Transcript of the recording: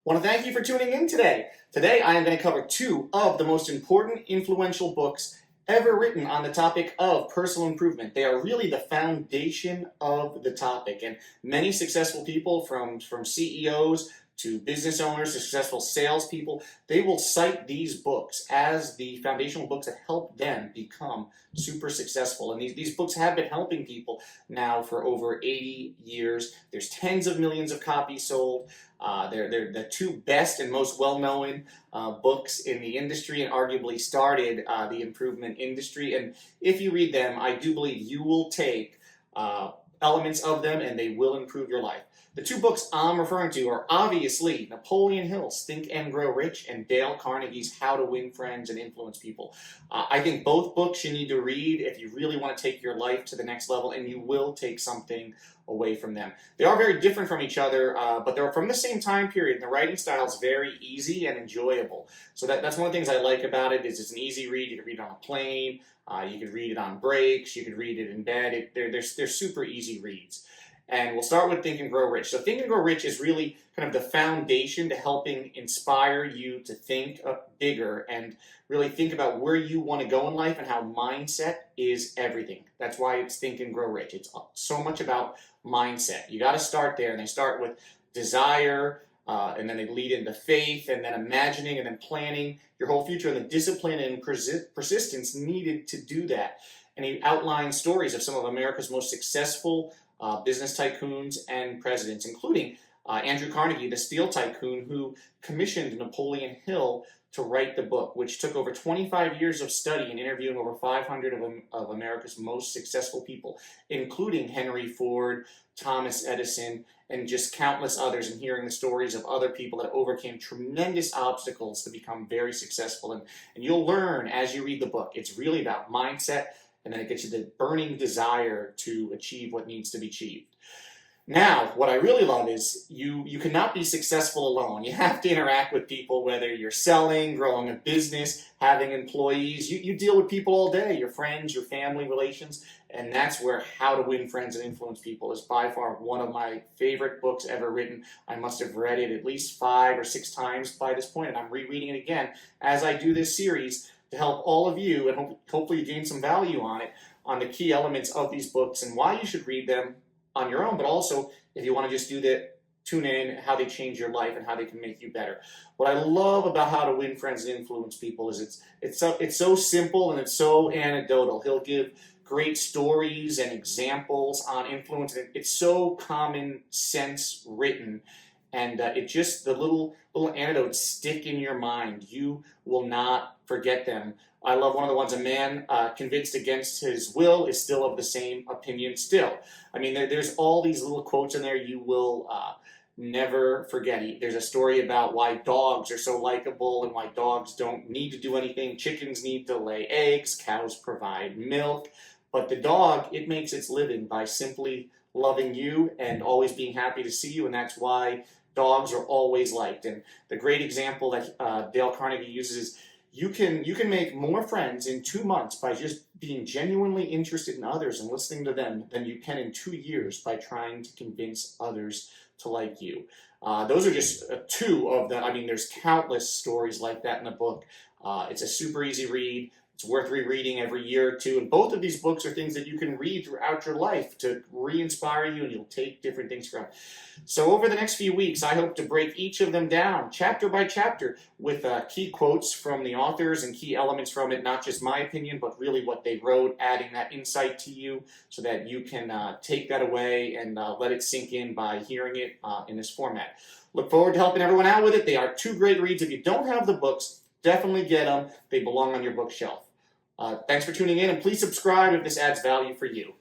Want to thank you for tuning in today. Today I am going to cover two of the most important influential books ever written on the topic of personal improvement. They are really the foundation of the topic, and many successful people from CEOs to business owners to successful salespeople, they will cite these books as the foundational books that help them become super successful. And these books have been helping people now for over 80 years. There's tens of millions of copies sold. They're the two best and most well-known books in the industry, and arguably started the improvement industry. And if you read them, I do believe you will take elements of them and they will improve your life. The two books I'm referring to are obviously Napoleon Hill's Think and Grow Rich and Dale Carnegie's How to Win Friends and Influence People. I think both books you need to read if you really want to take your life to the next level, and you will take something away from them. They are very different from each other, but they're from the same time period, and the writing style is very easy and enjoyable. So that's one of the things I like about it, is it's an easy read. You can read it on a plane, you can read it on breaks, you can read it in bed. They're super easy reads. And we'll start with Think and Grow Rich. So Think and Grow Rich is really kind of the foundation to helping inspire you to think bigger and really think about where you want to go in life and how mindset is everything. That's why it's Think and Grow Rich. It's so much about mindset. You got to start there, and they start with desire, and then they lead into faith, and then imagining, and then planning your whole future, and the discipline and persistence needed to do that. And he outlines stories of some of America's most successful business tycoons and presidents, including Andrew Carnegie, the steel tycoon who commissioned Napoleon Hill to write the book, which took over 25 years of study and interviewing over 500 of America's most successful people, including Henry Ford, Thomas Edison, and just countless others, and hearing the stories of other people that overcame tremendous obstacles to become very successful. And you'll learn as you read the book. It's really about mindset, and then it gets you the burning desire to achieve what needs to be achieved. Now, what I really love is you cannot be successful alone. You have to interact with people, whether you're selling, growing a business, having employees. You deal with people all day, your friends, your family relations, and that's where How to Win Friends and Influence People is by far one of my favorite books ever written. I must have read it at least 5 or 6 times by this point, and I'm rereading it again as I do this series to help all of you, and hopefully you gain some value on it, on the key elements of these books and why you should read them on your own, but also if you want to just tune in how they change your life and how they can make you better. What I love about How to Win Friends and Influence People is it's so simple and it's so anecdotal. He'll give great stories and examples on influence. It's so common sense written, and it just, the little anecdotes stick in your mind. You will not forget them. I love one of the ones, a man convinced against his will is still of the same opinion still. I mean, there's all these little quotes in there you will never forget. There's a story about why dogs are so likable and why dogs don't need to do anything. Chickens need to lay eggs, cows provide milk, but the dog, it makes its living by simply loving you and always being happy to see you, and that's why dogs are always liked. And the great example that Dale Carnegie uses is you can make more friends in 2 months by just being genuinely interested in others and listening to them than you can in 2 years by trying to convince others to like you. Those are just two of the, I mean, there's countless stories like that in the book. It's a super easy read. It's worth rereading every year or two. And both of these books are things that you can read throughout your life to re-inspire you, and you'll take different things from. So over the next few weeks, I hope to break each of them down chapter by chapter with key quotes from the authors and key elements from it, not just my opinion, but really what they wrote, adding that insight to you so that you can take that away and let it sink in by hearing it in this format. Look forward to helping everyone out with it. They are 2 great reads. If you don't have the books, definitely get them. They belong on your bookshelf. Thanks for tuning in, and please subscribe if this adds value for you.